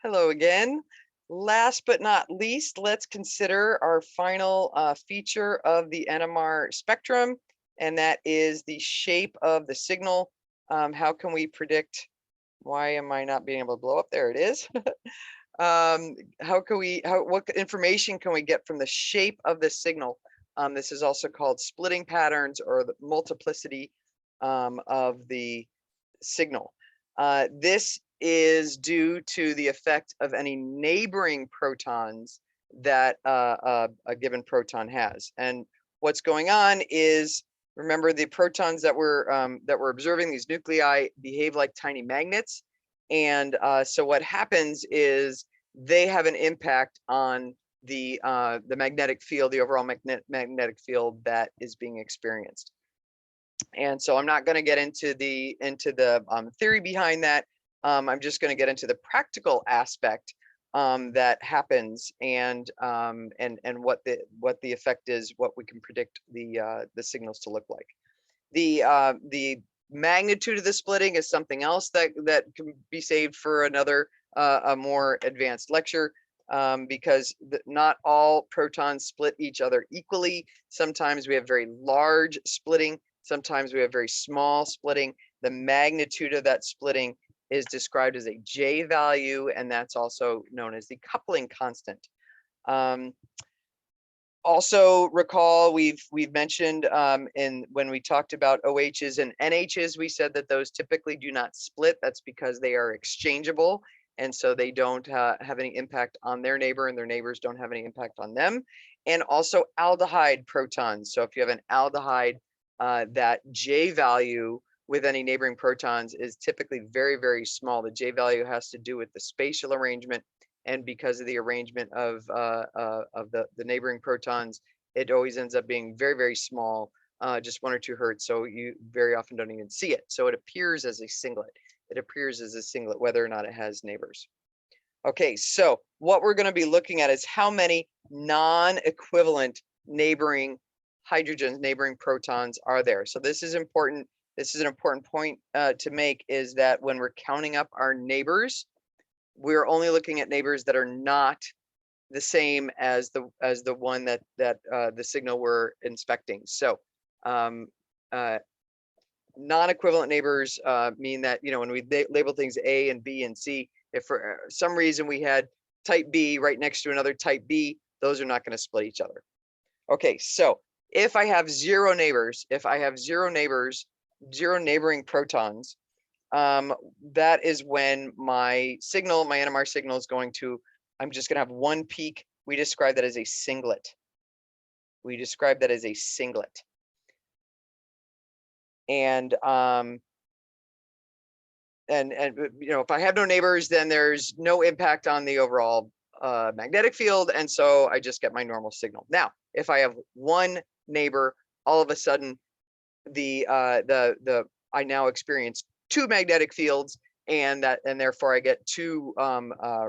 Hello again. Last but not least, let's consider our final feature of the NMR spectrum, and that is the shape of the signal. How can we predict? Why am I not being able to blow up? There it is. What information can we get from the shape of the signal? This is also called splitting patterns or the multiplicity of the signal. This is due to the effect of any neighboring protons that a given proton has. And what's going on is, remember, the protons that we're observing, these nuclei, behave like tiny magnets. And so what happens is they have an impact on the magnetic field, the overall magnetic field that is being experienced. And so I'm not going to get into the theory behind that. I'm just going to get into the practical aspect that happens, and what the effect is, what we can predict the signals to look like. The magnitude of the splitting is something else that can be saved for another a more advanced lecture, because not all protons split each other equally. Sometimes we have very large splitting. Sometimes we have very small splitting. The magnitude of that splitting is described as a J value, and that's also known as the coupling constant. Also recall we've mentioned when we talked about OHs and NHs, we said that those typically do not split. That's because they are exchangeable, and so they don't have any impact on their neighbor, and their neighbors don't have any impact on them. And also aldehyde protons. So if you have an aldehyde, that J value with any neighboring protons is typically very, very small. The J value has to do with the spatial arrangement, and because of the arrangement of the neighboring protons, it always ends up being very, very small, just 1 or 2 hertz. So you very often don't even see it. So it appears as a singlet. It appears as a singlet, whether or not it has neighbors. Okay, so what we're going to be looking at is how many non-equivalent neighboring hydrogens, neighboring protons are there. So this is important. This is an important point to make, is that when we're counting up our neighbors, we're only looking at neighbors that are not the same as the one that the signal we're inspecting. So non-equivalent neighbors mean that, when we label things A and B and C, if for some reason we had type B right next to another type B, those are not going to split each other. Okay, so if I have zero neighbors, zero neighboring protons, that is when my NMR signal is going to, I'm just going to have one peak. We describe that as a singlet. And if I have no neighbors, then there's no impact on the overall magnetic field, and so I just get my normal signal. Now, if I have one neighbor, all of a sudden I now experience 2 magnetic fields, and therefore I get 2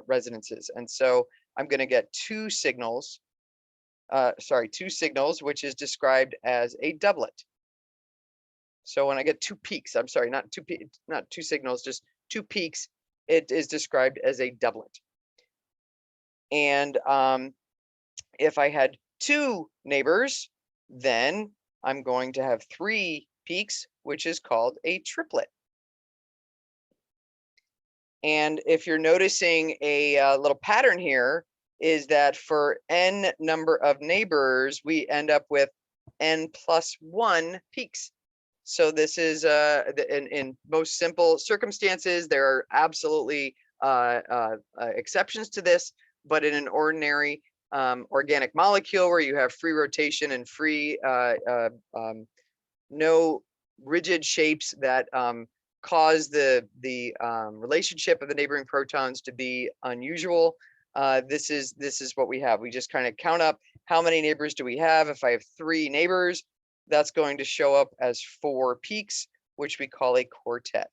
resonances, and so I'm going to get 2 signals. 2 signals, which is described as a doublet. So when I get 2 peaks, I'm sorry, not 2 signals, just 2 peaks, it is described as a doublet. And if I had 2 neighbors, then I'm going to have 3 peaks, which is called a triplet. And if you're noticing a little pattern here, is that for n number of neighbors, we end up with n+1 peaks. So this is in most simple circumstances, there are absolutely exceptions to this, but in an ordinary organic molecule where you have free rotation and free no rigid shapes that cause the relationship of the neighboring protons to be unusual, this is what we have. We just kind of count up how many neighbors do we have. If I have 3 neighbors, that's going to show up as 4 peaks, which we call a quartet.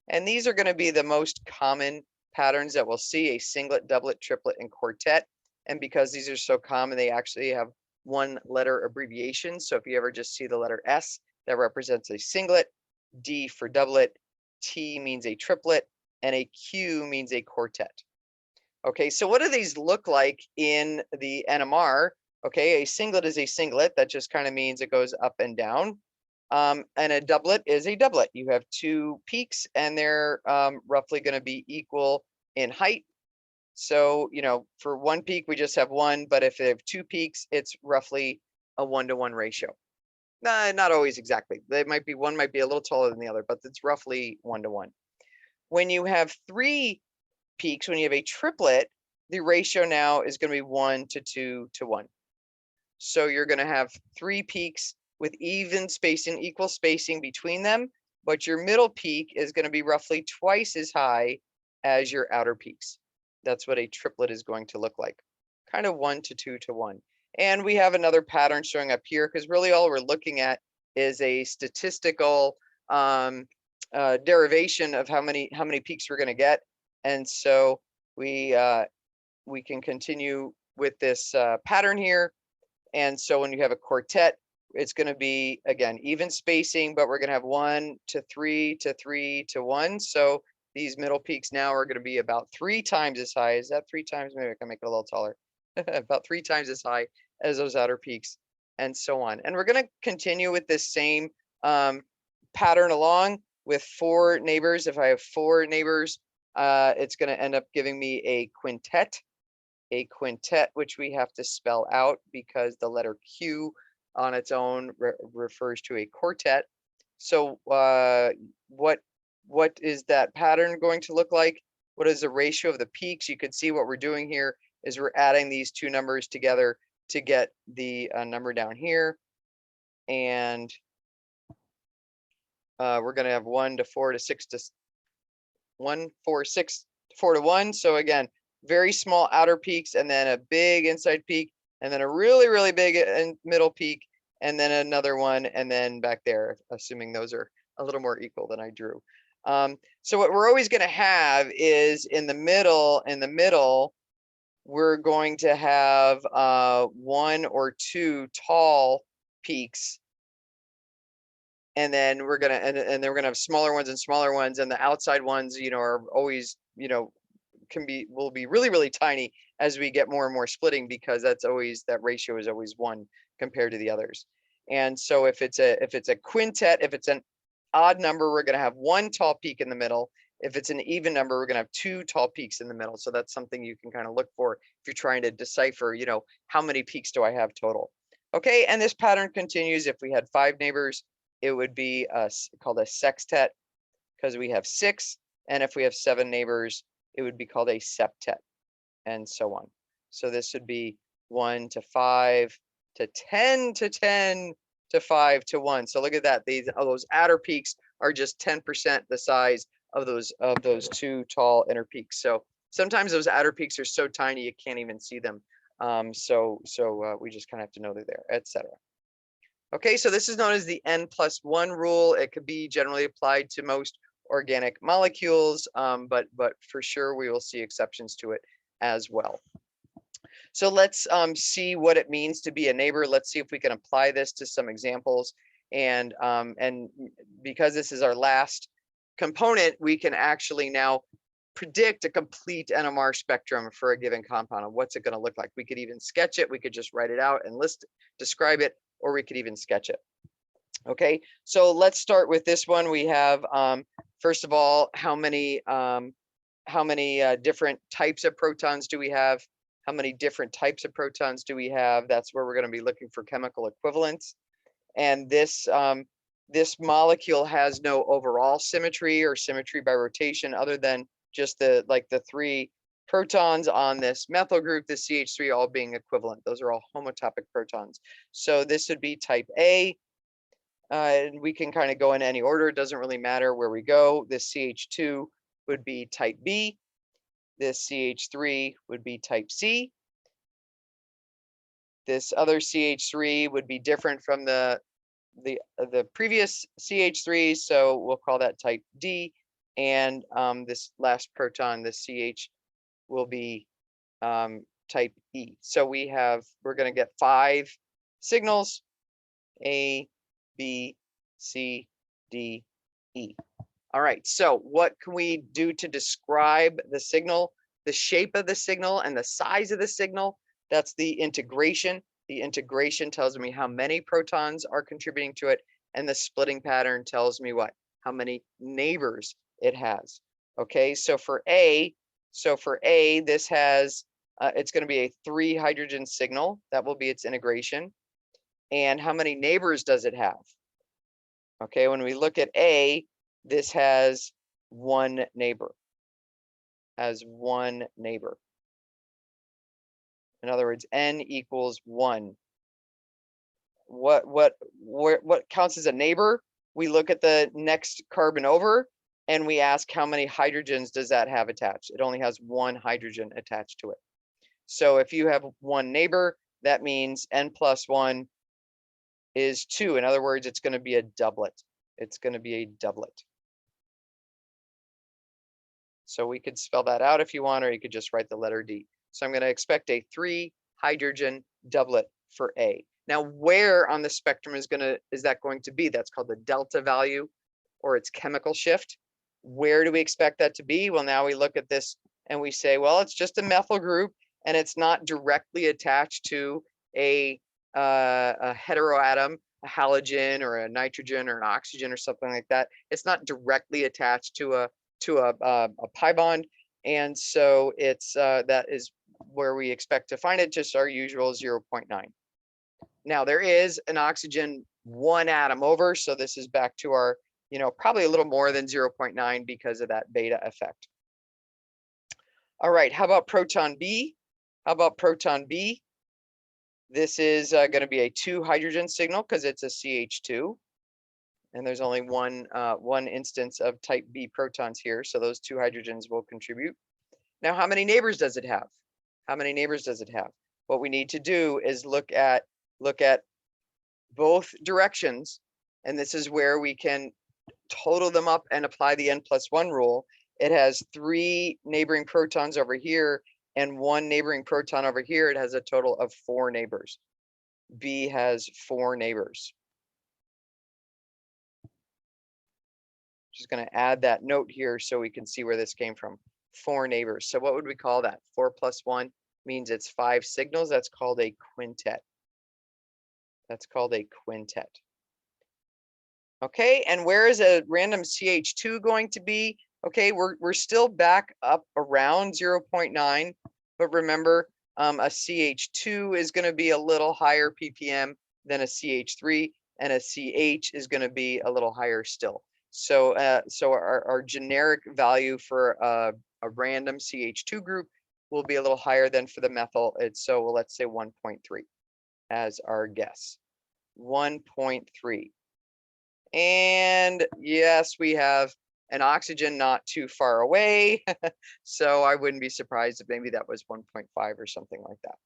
And these are going to be the most common patterns that we'll see: a singlet, doublet, triplet, and quartet. And because these are so common, they actually have 1-letter abbreviation. So if you ever just see the letter S, that represents a singlet, D for doublet, T means a triplet, and a Q means a quartet. Okay, so what do these look like in the NMR? Okay, a singlet is a singlet. That just kind of means it goes up and down. And a doublet is a doublet. You have two peaks and they're roughly going to be equal in height. So, you know, for one peak, we just have one, but if they have two peaks, it's roughly a 1-to-1 ratio. Not always exactly. They might be, one might be a little taller than the other, but it's roughly 1-to-1. When you have three peaks, when you have a triplet, the ratio now is going to be 1 to 2 to 1. So you're going to have three peaks with even spacing, equal spacing between them, but your middle peak is going to be roughly twice as high as your outer peaks. That's what a triplet is going to look like, kind of 1 to 2 to 1. And we have another pattern showing up here because really all we're looking at is a statistical derivation of how many peaks we're going to get. And so we can continue with this pattern here. And so when you have a quartet, it's going to be, again, even spacing, but we're going to have 1 to 3 to 3 to 1. So these middle peaks now are going to be about 3 times as high. Is that 3 times? Maybe I can make it a little taller. About 3 times as high as those outer peaks, and so on. And we're going to continue with this same pattern along with 4 neighbors. If I have 4 neighbors, it's going to end up giving me a quintet, which we have to spell out because the letter Q on its own refers to a quartet. So what is that pattern going to look like? What is the ratio of the peaks? You can see what we're doing here is we're adding these two numbers together to get the number down here. And we're going to have 1 to 4 to 6 to 1, 4, 6, 4 to 1. So again, very small outer peaks and then a big inside peak and then a really, really big middle peak and then another one and then back there, assuming those are a little more equal than I drew. So what we're always going to have is in the middle, we're going to have 1 or 2 tall peaks. And then we're gonna and then we're gonna have smaller ones, and the outside ones, you know, are always, you know, will be really, really tiny as we get more and more splitting, because that's always, that ratio is always 1 compared to the others. And so if it's a quintet, if it's an odd number, we're gonna have 1 tall peak in the middle. If it's an even number, we're gonna have 2 tall peaks in the middle. So that's something you can kind of look for if you're trying to decipher, you know, how many peaks do I have total? Okay, and this pattern continues. If we had 5 neighbors, it would be called a sextet because we have 6. And if we have 7 neighbors, it would be called a septet, and so on. So this would be 1 to 5 to 10 to 10 to 5 to 1. So look at that. Those outer peaks are just 10% the size of those 2 tall inner peaks. So sometimes those outer peaks are so tiny you can't even see them. So we just kind of have to know they're there, etc. Okay, so this is known as the N+1 rule. It could be generally applied to most organic molecules, but for sure we will see exceptions to it as well. So let's see what it means to be a neighbor. Let's see if we can apply this to some examples. And because this is our last component, we can actually now predict a complete NMR spectrum for a given compound. And what's it going to look like? We could even sketch it. We could just write it out and describe it, or we could even sketch it. Okay, so let's start with this one. We have, first of all, how many different types of protons do we have? How many different types of protons do we have? That's where we're going to be looking for chemical equivalents. And this molecule has no overall symmetry or symmetry by rotation, other than just the 3 protons on this methyl group, the CH3, all being equivalent. Those are all homotopic protons. So this would be type A. And we can kind of go in any order. It doesn't really matter where we go. This CH2 would be type B. This CH3 would be type C. This other CH3 would be different from the previous CH3, so we'll call that type D. And this last proton, the CH, will be type E. So we're going to get 5 signals: A, B, C, D, E. All right, so what can we do to describe the signal? the shape of the signal and the size of the signal, that's the integration. The integration tells me how many protons are contributing to it, and the splitting pattern tells me what? How many neighbors it has. Okay, so for A, this has, it's going to be a 3 hydrogen signal. That will be its integration. And how many neighbors does it have? Okay, when we look at A, this has one neighbor. Has one neighbor. In other words, N equals 1. What counts as a neighbor? We look at the next carbon over and we ask how many hydrogens does that have attached? It only has one hydrogen attached to it. So if you have one neighbor, that means N plus 1 is 2. In other words, it's going to be a doublet. It's going to be a doublet. So we could spell that out if you want, or you could just write the letter D. So I'm going to expect a 3 hydrogen doublet for A. Now, where on the spectrum is that going to be? That's called the delta value, or its chemical shift. Where do we expect that to be? Well, now we look at this and we say, well, it's just a methyl group, and it's not directly attached to a heteroatom, a halogen or a nitrogen or an oxygen or something like that. It's not directly attached to a pi bond, and so it's that is where we expect to find it, just our usual 0.9. Now there is an oxygen 1 atom over, so this is back to our, probably a little more than 0.9 because of that beta effect. All right, how about proton B? How about proton B? This is going to be a 2 hydrogen signal because it's a CH2. And there's only one instance of type B protons here, so those 2 hydrogens will contribute. Now, how many neighbors does it have? How many neighbors does it have? What we need to do is look at both directions, and this is where we can total them up and apply the N plus 1 rule. It has 3 neighboring protons over here and 1 neighboring proton over here. It has a total of 4 neighbors. B has 4 neighbors. Just going to add that note here so we can see where this came from. 4 neighbors. So what would we call that? 4 plus 1 means it's 5 signals. That's called a quintet. That's called a quintet. Okay, and where is a random CH2 going to be? Okay, we're still back up around 0.9, but remember, a CH2 is going to be a little higher ppm than a CH3, and a CH is going to be a little higher still. So, our generic value for a random CH2 group will be a little higher than for the methyl. So let's say 1.3 as our guess. 1.3. And yes, we have an oxygen not too far away. So I wouldn't be surprised if maybe that was 1.5 or something like that.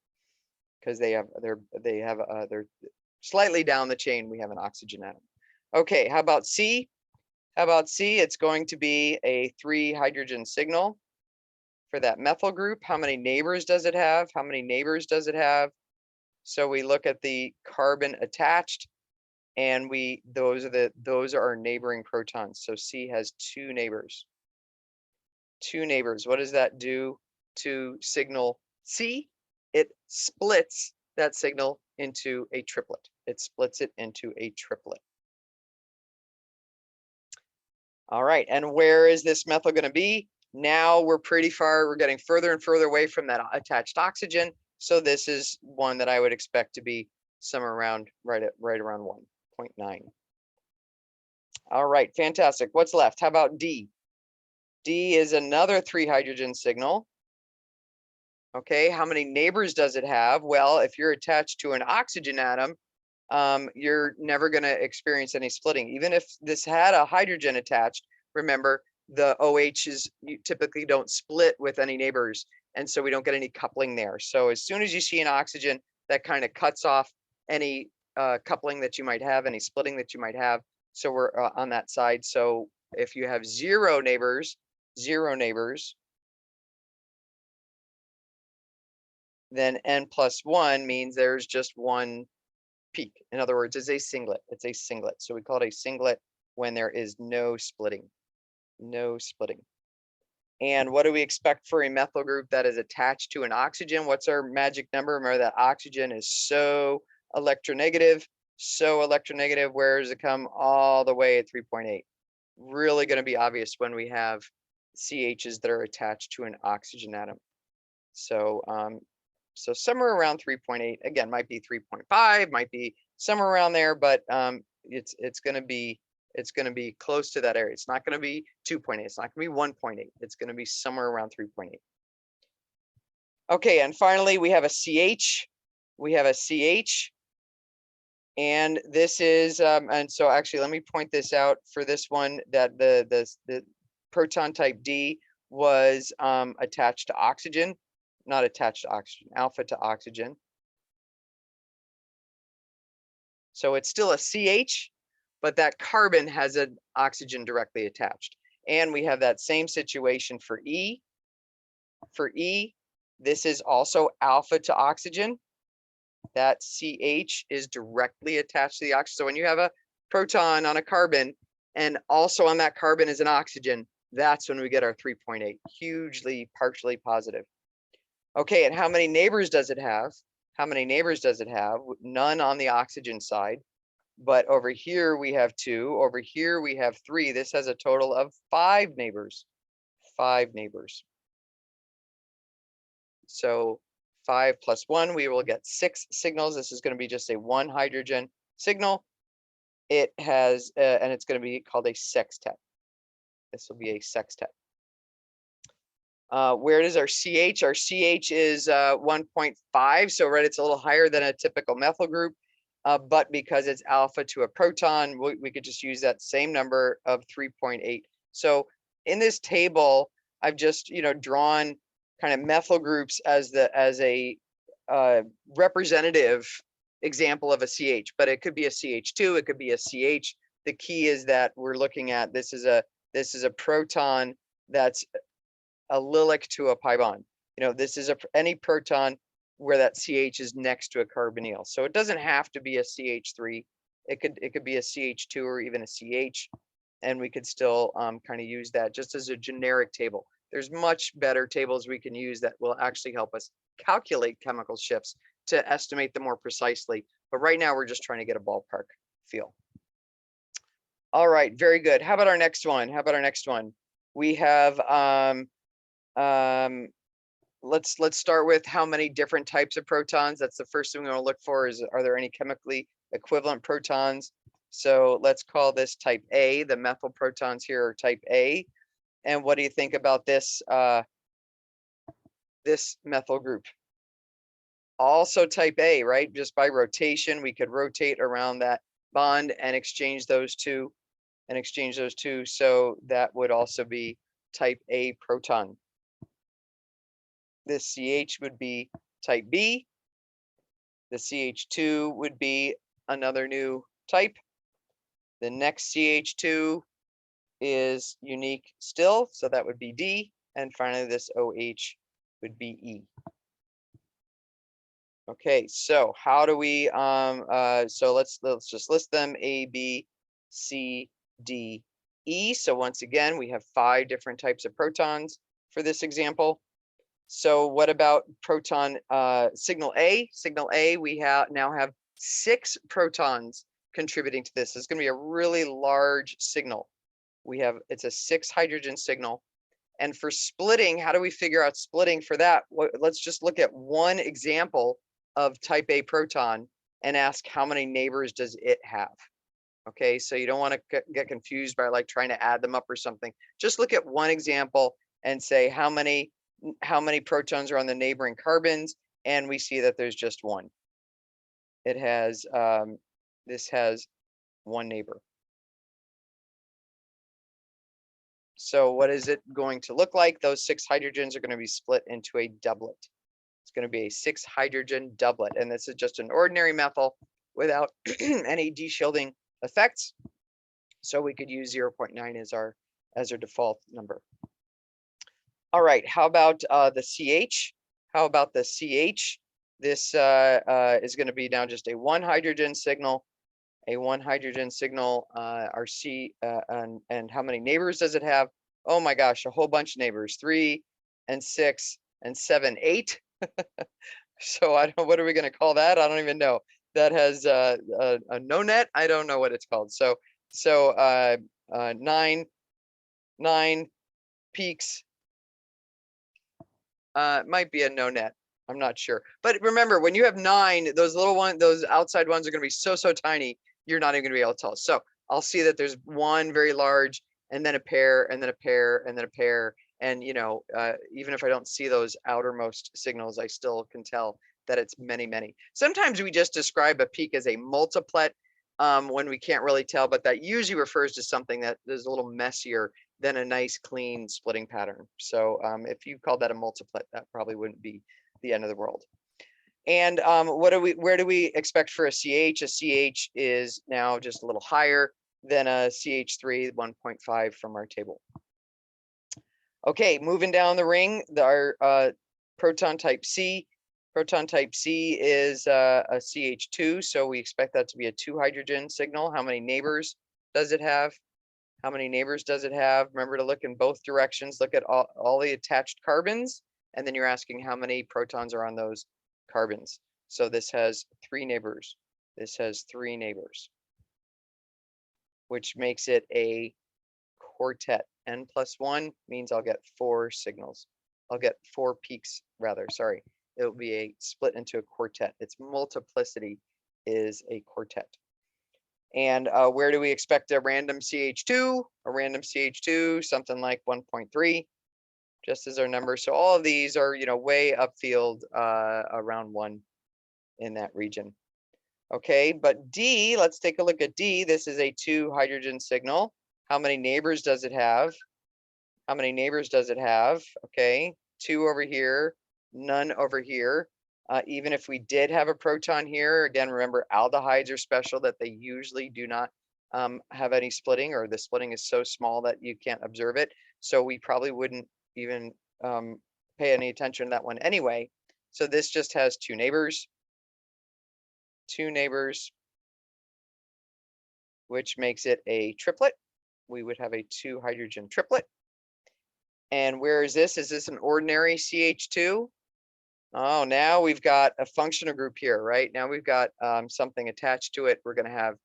Because they're slightly down the chain, we have an oxygen atom. Okay, how about C? How about C? It's going to be a 3 hydrogen signal for that methyl group. How many neighbors does it have? How many neighbors does it have? So we look at the carbon attached, and those are our neighboring protons. So C has 2 neighbors. 2 neighbors. What does that do to signal C? It splits that signal into a triplet. It splits it into a triplet. All right, and where is this methyl going to be? Now we're pretty far, we're getting further and further away from that attached oxygen. So this is one that I would expect to be somewhere around right around 1.9. All right, fantastic. What's left? How about D? D is another 3 hydrogen signal. Okay, how many neighbors does it have? Well, if you're attached to an oxygen atom, you're never going to experience any splitting. Even if this had a hydrogen attached, remember, the OHs typically don't split with any neighbors, and so we don't get any coupling there. So as soon as you see an oxygen, that kind of cuts off any coupling that you might have, any splitting that you might have. So we're on that side. So if you have 0 neighbors, then N plus 1 means there's just 1 peak. In other words, it's a singlet. It's a singlet. So we call it a singlet when there is no splitting. No splitting. And what do we expect for a methyl group that is attached to an oxygen? What's our magic number? Remember that oxygen is so electronegative. Where does it come? All the way at 3.8. Really going to be obvious when we have CHs that are attached to an oxygen atom. So so somewhere around 3.8, again, might be 3.5, might be somewhere around there, but it's going to be close to that area. It's not going to be 2.8. It's not going to be 1.8. It's going to be somewhere around 3.8. Okay, and finally we have a CH. We have a CH, and this is and so actually let me point this out for this one, that the proton type D was attached to oxygen, not attached to oxygen, alpha to oxygen. So it's still a CH, but that carbon has an oxygen directly attached. And we have that same situation for E. For E, this is also alpha to oxygen. That CH is directly attached to the oxygen. So when you have a proton on a carbon and also on that carbon is an oxygen, that's when we get our 3.8, hugely partially positive. Okay, and how many neighbors does it have? How many neighbors does it have? None on the oxygen side, but over here we have 2, over here we have 3. This has a total of 5 neighbors, 5 neighbors. So 5 plus 1, we will get 6 signals. This is going to be just a 1 hydrogen signal. It has, and it's going to be called a sextet. This will be a sextet. Where does our CH? Our CH is 1.5, so right, it's a little higher than a typical methyl group, but because it's alpha to a proton, we could just use that same number of 3.8. So in this table, I've just drawn kind of methyl groups as a representative example of a CH, but it could be a CH2, it could be a CH. The key is that we're looking at this is a proton that's allylic to a pi bond. This is any proton where that CH is next to a carbonyl. So it doesn't have to be a CH3. It could be a CH2 or even a CH, and we could still kind of use that just as a generic table. There's much better tables we can use that will actually help us calculate chemical shifts to estimate them more precisely. But right now we're just trying to get a ballpark feel. All right, very good. How about our next one? We have let's start with how many different types of protons. That's the first thing we want to look for, is are there any chemically equivalent protons? So let's call this type A. The methyl protons here are type A. And what do you think about this this methyl group? Also type A, right? Just by rotation, we could rotate around that bond and exchange those two. So that would also be type A proton. This CH would be type B. The CH2 would be another new type. The next CH2 is unique still, so that would be D. And finally, this OH would be E. Okay, so how do we so let's just list them: A, B, C, D, E. So once again, we have 5 different types of protons for this example. So what about proton signal A? Signal A, we now have 6 protons contributing to this. It's going to be a really large signal. It's a 6 hydrogen signal. And for splitting, how do we figure out splitting for that? Let's just look at one example of type A proton and ask how many neighbors does it have. Okay, so you don't want to get confused by like trying to add them up or something. Just look at one example and say how many protons are on the neighboring carbons, and we see that there's just one. It has this has one neighbor. So what is it going to look like? Those 6 hydrogens are going to be split into a doublet. It's going to be a 6 hydrogen doublet, and this is just an ordinary methyl without any deshielding effects. So we could use 0.9 as our default number. All right, how about the CH? This is going to be now just a 1 hydrogen signal. Our C, and how many neighbors does it have? Oh my gosh, a whole bunch of neighbors, 3 and 6 and 7, 8. So I don't, what are we going to call that? I don't even know. That has a no net. I don't know what it's called. So 9 peaks. Might be a no net. I'm not sure. But remember, when you have 9, those little ones, those outside ones are going to be so tiny, you're not even going to be able to tell. So I'll see that there's one very large, and then a pair, and then a pair, and then a pair. And you know, even if I don't see those outermost signals, I still can tell that it's many. Sometimes we just describe a peak as a multiplet when we can't really tell, but that usually refers to something that is a little messier than a nice clean splitting pattern. So if you called that a multiplet, that probably wouldn't be the end of the world. And where do we expect for a CH? A CH is now just a little higher than a CH3, 1.5 from our table. Okay, moving down the ring, our proton type C. Proton type C is a CH2, so we expect that to be a 2 hydrogen signal. How many neighbors does it have? How many neighbors does it have? Remember to look in both directions. Look at all the attached carbons, and then you're asking how many protons are on those carbons. So this has 3 neighbors. This has 3 neighbors, which makes it a quartet. N+1 means I'll get 4 signals. I'll get 4 peaks, rather, sorry. It'll be a split into a quartet. Its multiplicity is a quartet. And where do we expect a random CH2? A random CH2, something like 1.3, just as our number. So all of these are, you know, way upfield, around 1 in that region. Okay, but D, let's take a look at D. This is a 2 hydrogen signal. How many neighbors does it have? How many neighbors does it have? Okay, 2 over here, none over here. Even if we did have a proton here, again, remember aldehydes are special that they usually do not have any splitting, or the splitting is so small that you can't observe it. So we probably wouldn't even pay any attention to that one anyway. So this just has 2 neighbors. 2 neighbors, which makes it a triplet. We would have a 2 hydrogen triplet. And where is this? Is this an ordinary CH2? Oh, now we've got a functional group here, right? Now we've got something attached to it. We're going to have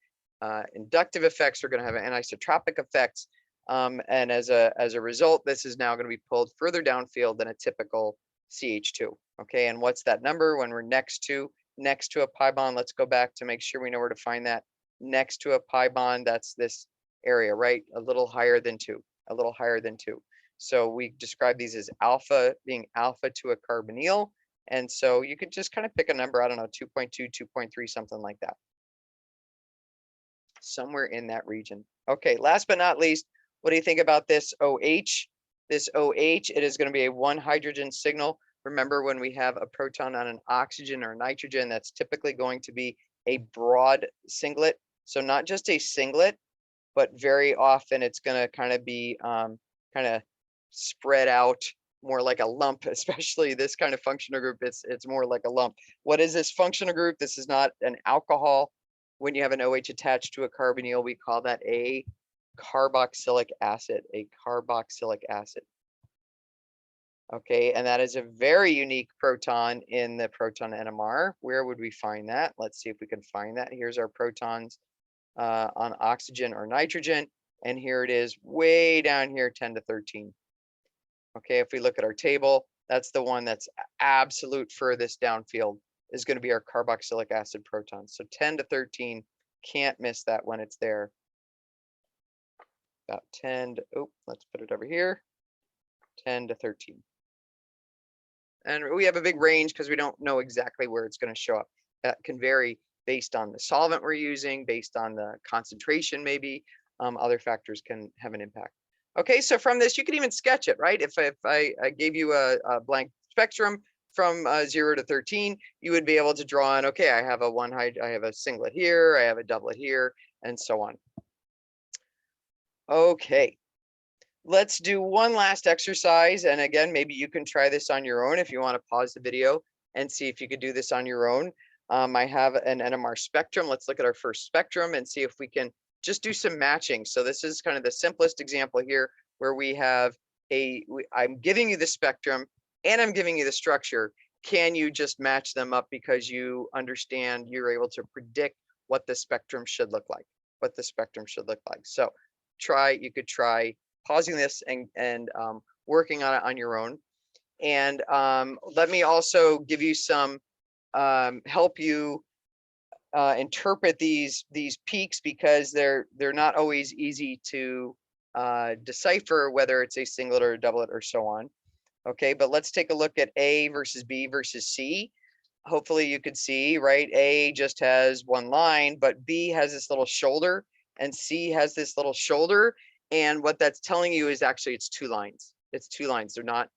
inductive effects. We're going to have anisotropic effects. And as a result, this is now going to be pulled further downfield than a typical CH2. Okay, and what's that number when we're next to a pi bond? Let's go back to make sure we know where to find that. Next to a pi bond, that's this area, right? A little higher than 2, a little higher than 2. So we describe these as alpha, being alpha to a carbonyl. And so you could just kind of pick a number, I don't know, 2.2, 2.3, something like that. Somewhere in that region. Okay, last but not least, what do you think about this OH? This OH, it is going to be a 1 hydrogen signal. Remember, when we have a proton on an oxygen or nitrogen, that's typically going to be a broad singlet. So not just a singlet, but very often it's going to kind of be kind of spread out, more like a lump, especially this kind of functional group. It's more like a lump. What is this functional group? This is not an alcohol. When you have an OH attached to a carbonyl, we call that a carboxylic acid, a carboxylic acid. Okay, and that is a very unique proton in the proton NMR. Where would we find that? Let's see if we can find that. Here's our protons on oxygen or nitrogen, and here it is way down here, 10 to 13. Okay, if we look at our table, that's the one that's absolute furthest downfield is going to be our carboxylic acid protons. So 10 to 13, can't miss that when it's there. About 10 to, oh, let's put it over here, 10 to 13. And we have a big range because we don't know exactly where it's going to show up. That can vary based on the solvent we're using, based on the concentration, maybe. Other factors can have an impact. Okay, so from this, you can even sketch it, right? If I gave you a blank spectrum from 0 to 13, you would be able to draw in, okay, I have a singlet here, I have a doublet here, and so on. Okay, let's do one last exercise. And again, maybe you can try this on your own if you want to pause the video and see if you could do this on your own. I have an NMR spectrum. Let's look at our first spectrum and see if we can just do some matching. So this is kind of the simplest example here. where we have I'm giving you the spectrum and I'm giving you the structure. Can you just match them up because you understand, you're able to predict what the spectrum should look like, So you could try pausing this and working on it on your own. And let me also give you some help you interpret these peaks, because they're not always easy to decipher whether it's a singlet or a doublet or so on. Okay, but let's take a look at A versus B versus C. Hopefully you could see, right? A just has one line, but B has this little shoulder and C has this little shoulder. And what that's telling you is actually it's two lines. It's two lines. They're not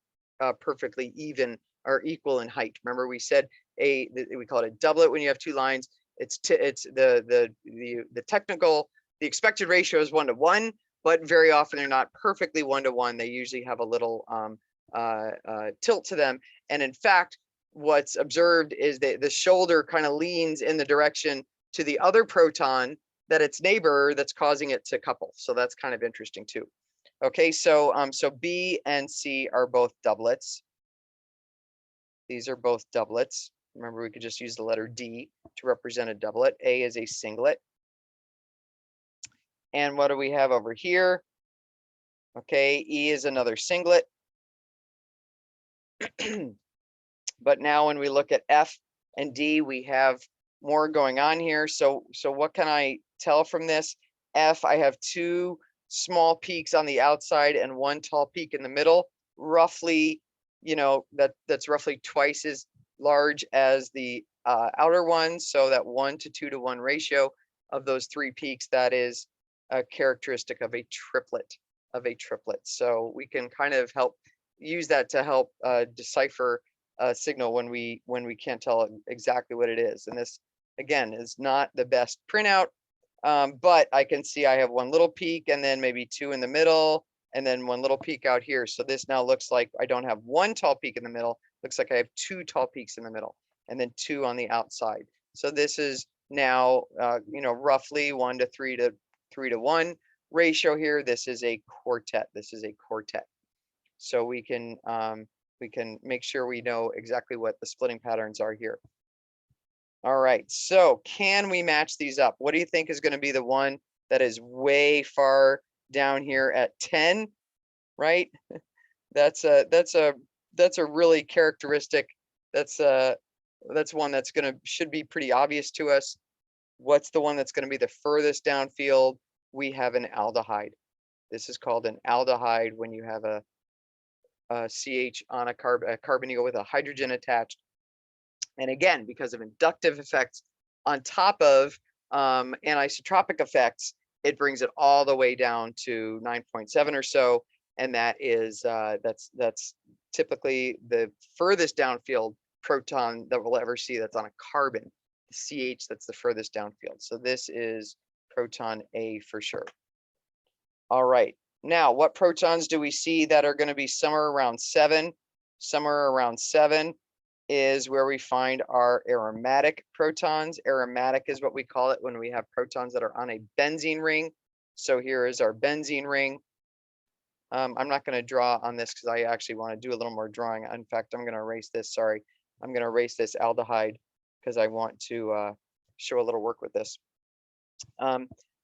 perfectly even or equal in height. Remember we said we call it a doublet when you have two lines. It's the expected ratio is 1-to-1, but very often they're not perfectly 1-to-1. They usually have a little tilt to them. And in fact, what's observed is that the shoulder kind of leans in the direction to the other proton that its neighbor, that's causing it to couple. So that's kind of interesting too. Okay, so so B and C are both doublets. These are both doublets. Remember, we could just use the letter D to represent a doublet. A is a singlet. And what do we have over here? Okay, E is another singlet. But now when we look at F and D, we have more going on here. So what can I tell from this? F, I have two small peaks on the outside and one tall peak in the middle. Roughly, you know, that's roughly twice as large as the outer one. So that 1 to 2-to-1 ratio of those three peaks, that is a characteristic of a triplet. So we can kind of use that to help decipher a signal when we can't tell exactly what it is. And this again is not the best printout, but I can see I have one little peak and then maybe two in the middle and then one little peak out here. So this now looks like I don't have one tall peak in the middle. Looks like I have two tall peaks in the middle and then two on the outside. So this is now you know, roughly 1 to 3-to-1 ratio here. This is a quartet. So we can make sure we know exactly what the splitting patterns are here. All right, so can we match these up? What do you think is going to be the one that is way far down here at 10, right? That's a really characteristic. That's one that's should be pretty obvious to us. What's the one that's going to be the furthest downfield? We have an aldehyde. This is called an aldehyde when you have a CH on a carbonyl with a hydrogen attached. And again, because of inductive effects on top of anisotropic effects, it brings it all the way down to 9.7 or so. And that is that's typically the furthest downfield proton that we'll ever see that's on a carbon. The CH, that's the furthest downfield. So this is proton A for sure. All right. Now, what protons do we see that are going to be somewhere around 7? Somewhere around 7 is where we find our aromatic protons. Aromatic is what we call it when we have protons that are on a benzene ring. So here is our benzene ring. I'm not going to draw on this because I actually want to do a little more drawing. In fact, I'm going to erase this. Sorry. I'm going to erase this aldehyde because I want to show a little work with this.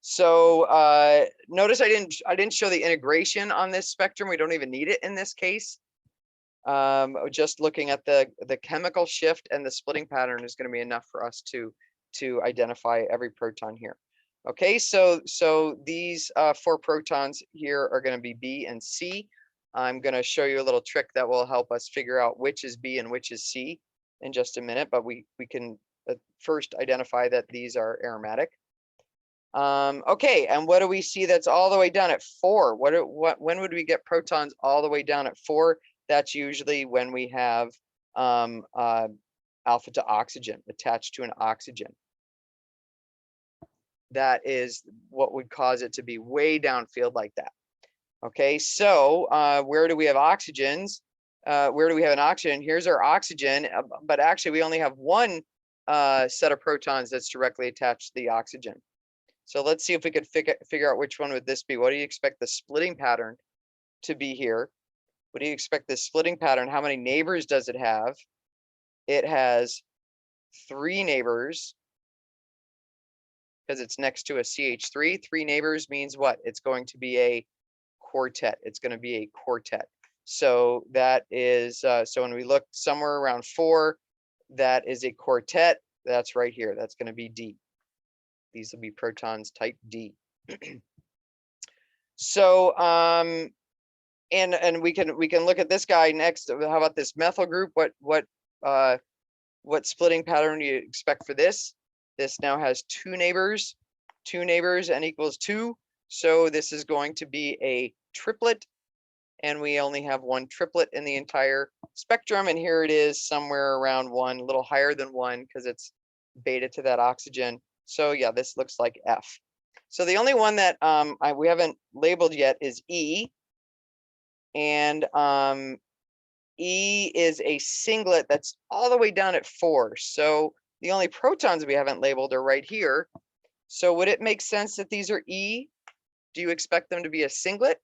So notice I didn't show the integration on this spectrum. We don't even need it in this case. Just looking at the chemical shift and the splitting pattern is going to be enough for us to identify every proton here. Okay, so these 4 protons here are going to be B and C. I'm going to show you a little trick that will help us figure out which is B and which is C in just a minute, but we can first identify that these are aromatic. Okay, and what do we see that's all the way down at 4? When would we get protons all the way down at 4? That's usually when we have alpha to oxygen attached to an oxygen. That is what would cause it to be way downfield like that. Okay, so where do we have oxygens? Where do we have an oxygen? Here's our oxygen, but actually we only have one set of protons that's directly attached to the oxygen. So let's see if we could figure out which one would this be. What do you expect the splitting pattern to be here. What do you expect this splitting pattern? How many neighbors does it have? It has 3 neighbors because it's next to a CH3. 3 neighbors means what? It's going to be a quartet. It's going to be a quartet. So that is, so when we look somewhere around 4, that is a quartet. That's right here. That's going to be D. These will be protons type D. So, and we can look at this guy next. How about this methyl group? What splitting pattern do you expect for this? This now has 2 neighbors. 2 neighbors, n equals 2. So this is going to be a triplet, and we only have 1 triplet in the entire spectrum. And here it is somewhere around 1, a little higher than 1 because it's beta to that oxygen. So yeah, this looks like F. So the only one that we haven't labeled yet is E. And E is a singlet that's all the way down at 4. So the only protons we haven't labeled are right here. So would it make sense that these are E? Do you expect them to be a singlet?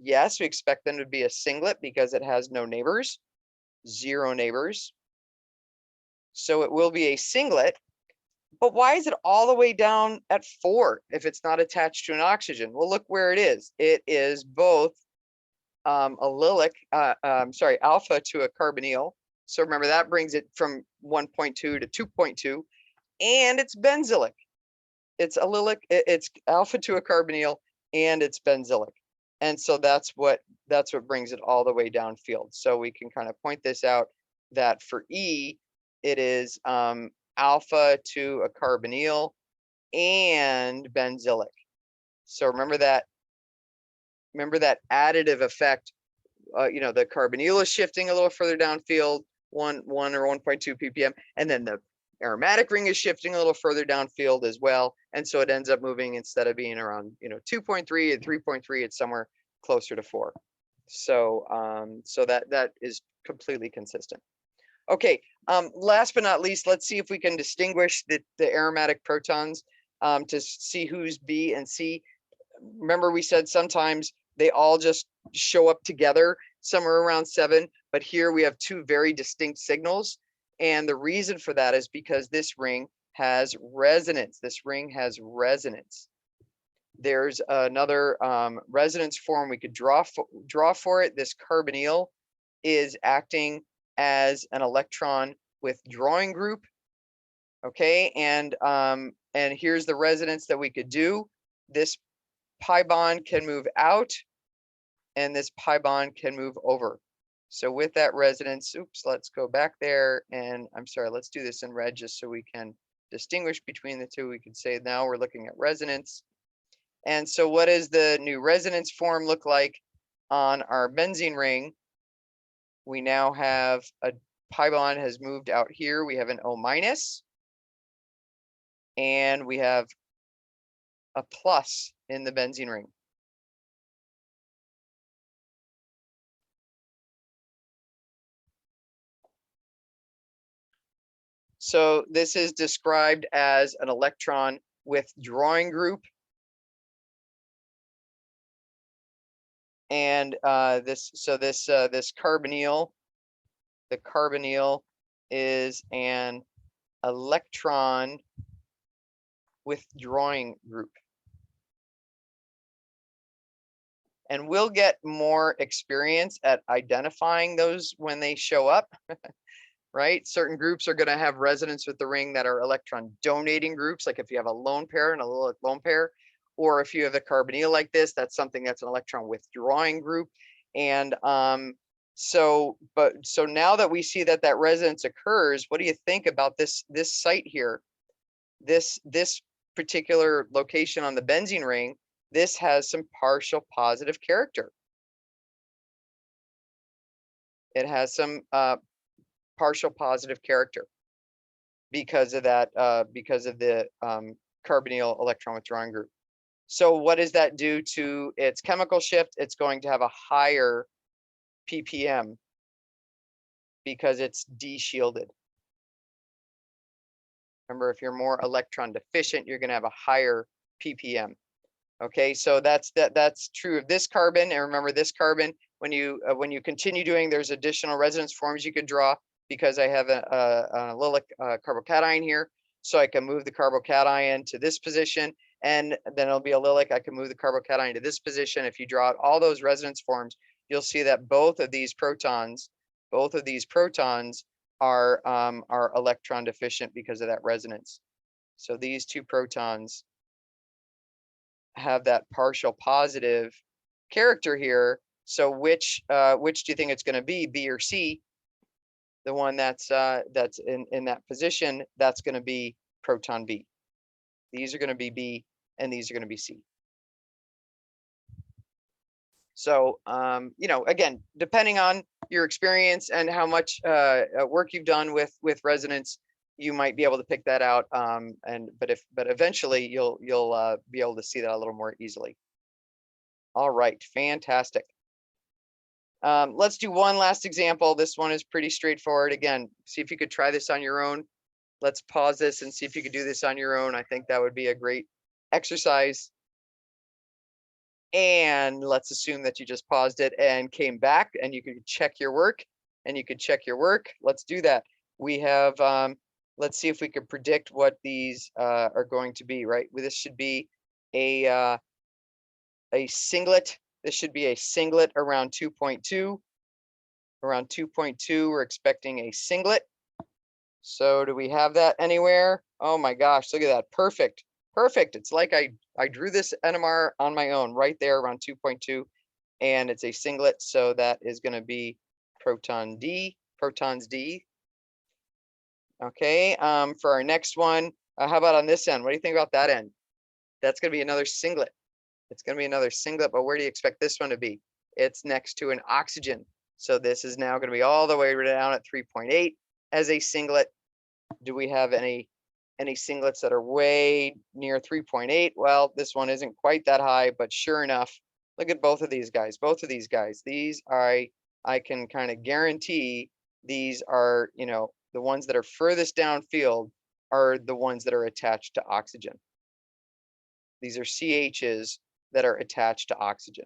Yes, we expect them to be a singlet because it has no neighbors, 0 neighbors. So it will be a singlet. But why is it all the way down at 4 if it's not attached to an oxygen? Well, look where it is. It is both allylic, alpha to a carbonyl. So remember that brings it from 1.2 to 2.2, and it's benzylic. It's allylic, it's alpha to a carbonyl, and it's benzylic. And so that's what brings it all the way downfield. So we can kind of point this out that for E, it is alpha to a carbonyl and benzylic. So remember that additive effect. You know, the carbonyl is shifting a little further downfield, 1 or 1.2 ppm, and then the aromatic ring is shifting a little further downfield as well. And so it ends up moving, instead of being around 2.3 and 3.3, it's somewhere closer to 4. So so that is completely consistent. Okay, last but not least, let's see if we can distinguish the aromatic protons to see who's B and C. Remember, we said sometimes they all just show up together somewhere around 7, but here we have 2 very distinct signals. And the reason for that is because this ring has resonance. This ring has resonance. There's another resonance form we could draw for it. This carbonyl is acting as an electron withdrawing group. Okay, and here's the resonance that we could do. This pi bond can move out, and this pi bond can move over. So with that resonance, oops, let's go back there, and I'm sorry, let's do this in red just so we can distinguish between the 2. We could say now we're looking at resonance. And so what does the new resonance form look like on our benzene ring? We now have a pi bond has moved out here. We have an O-, and we have a plus in the benzene ring. So this is described as an electron withdrawing group. And this carbonyl, the carbonyl is an electron withdrawing group. And we'll get more experience at identifying those when they show up. Right? Certain groups are going to have resonance with the ring that are electron donating groups, like if you have a lone pair and a allylic lone pair, or if you have a carbonyl like this, that's something that's an electron withdrawing group. And so now that we see that resonance occurs, what do you think about this site here? This particular location on the benzene ring, this has some partial positive character. It has some partial positive character because of that, because of the carbonyl electron withdrawing group. So what does that do to its chemical shift? It's going to have a higher ppm because it's de-shielded. Remember, if you're more electron deficient, you're going to have a higher ppm. Okay, so that's true of this carbon. And remember, this carbon, when you continue doing, there's additional resonance forms you could draw, because I have a allylic carbocation here. So I can move the carbocation to this position, and then it'll be allylic. I can move the carbocation to this position. If you draw out all those resonance forms, you'll see that both of these protons are electron deficient because of that resonance. So these two protons have that partial positive character here. So which do you think it's going to be, B or C? The one that's in that position, that's going to be proton B. These are going to be B, and these are going to be C. So you know, again, depending on your experience and how much work you've done with resonance, you might be able to pick that out. But eventually you'll be able to see that a little more easily. All right, fantastic. Let's do one last example. This one is pretty straightforward. Again, see if you could try this on your own. Let's pause this and see if you could do this on your own. I think that would be a great exercise. And let's assume that you just paused it and came back, and you could check your work, Let's do that. We have, let's see if we can predict what these are going to be, right? This should be a singlet. This should be a singlet around 2.2. Around 2.2, we're expecting a singlet. So do we have that anywhere? Oh my gosh, look at that. Perfect. Perfect. It's like I drew this NMR on my own right there around 2.2, and it's a singlet. So that is going to be protons D. Okay. For our next one, how about on this end? What do you think about that end? That's going to be another singlet. It's going to be another singlet, but where do you expect this one to be? It's next to an oxygen. So this is now going to be all the way down at 3.8 as a singlet. Do we have any singlets that are way near 3.8? Well, this one isn't quite that high, but sure enough, look at both of these guys. These are, I can kind of guarantee these are, you know, the ones that are furthest downfield are the ones that are attached to oxygen. These are CHs that are attached to oxygen,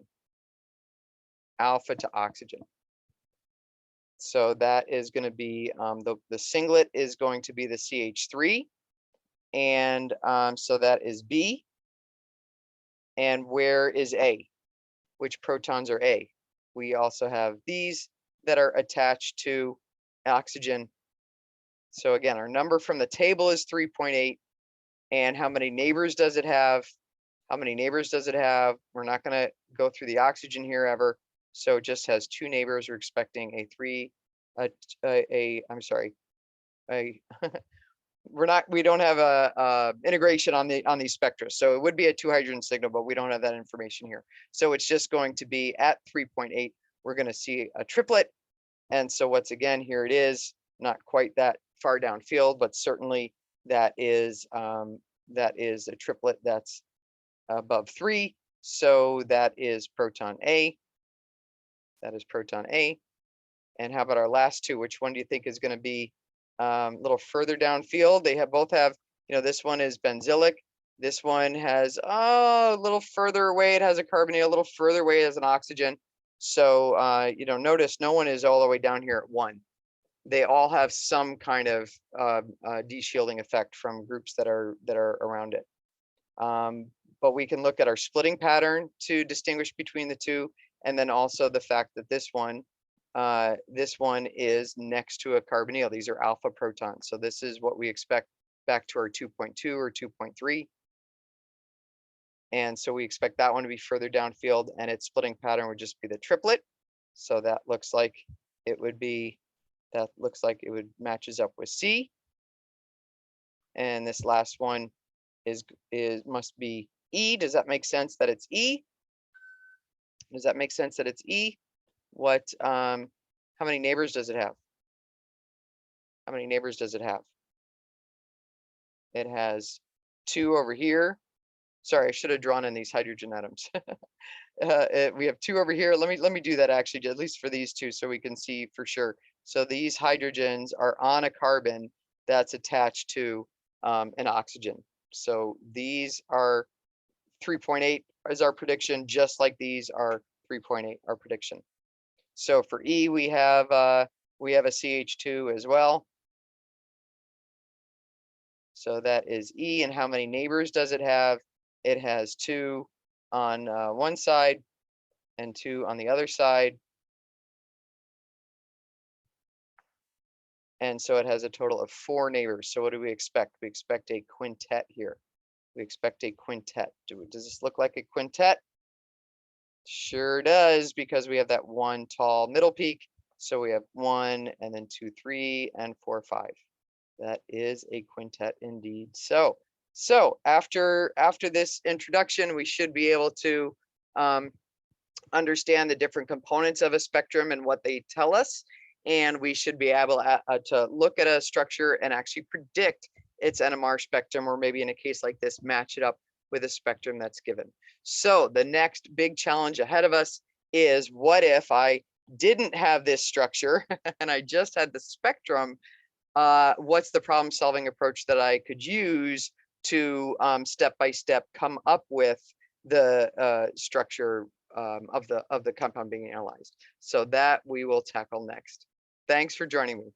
alpha to oxygen. So that is going to be the singlet is going to be the CH3, and so that is B. And where is A? Which protons are A? We also have these that are attached to oxygen. So again, our number from the table is 3.8. And how many neighbors does it have? We're not going to go through the oxygen here ever. So it just has two neighbors. We're expecting we don't have a integration on these spectra. So it would be a 2-hydrogen signal, but we don't have that information here. So it's just going to be at 3.8. We're going to see a triplet. And so once again, here it is, not quite that far downfield, but certainly that is a triplet that's above 3. So that is proton A. And how about our last two? Which one do you think is going to be a little further downfield? They both have, you know, this one is benzylic. This one has a little further away. It has a carbonyl, a little further away as an oxygen. So you know, notice no one is all the way down here at 1. They all have some kind of de-shielding effect from groups that are around it. But we can look at our splitting pattern to distinguish between the two, and then also the fact that this one is next to a carbonyl. These are alpha protons. So this is what we expect back to our 2.2 or 2.3. And so we expect that one to be further downfield, and its splitting pattern would just be the triplet. So that looks like it matches up with C. And this last one must be E. Does that make sense that it's E? What how many neighbors does it have? It has 2 over here. Sorry, I should have drawn in these hydrogen atoms. We have 2 over here. Let me do that actually, at least for these 2, so we can see for sure. So these hydrogens are on a carbon that's attached to an oxygen. So these are 3.8. is our prediction, just like these are 3.8, our prediction. So for E, we have a CH2 as well. So that is E, and how many neighbors does it have? It has 2 on one side and 2 on the other side. And so it has a total of 4 neighbors. So what do we expect? We expect a quintet here. We expect a quintet. Does this look like a quintet? Sure does, because we have that one tall middle peak. So we have 1 and then 2, 3 and 4, 5. That is a quintet indeed. So after this introduction, we should be able to understand the different components of a spectrum and what they tell us. And we should be able to look at a structure and actually predict its NMR spectrum, or maybe in a case like this, match it up with a spectrum that's given. So the next big challenge ahead of us is, what if I didn't have this structure and I just had the spectrum? What's the problem solving approach that I could use to step by step come up with the structure of the compound being analyzed? So that we will tackle next. Thanks for joining me.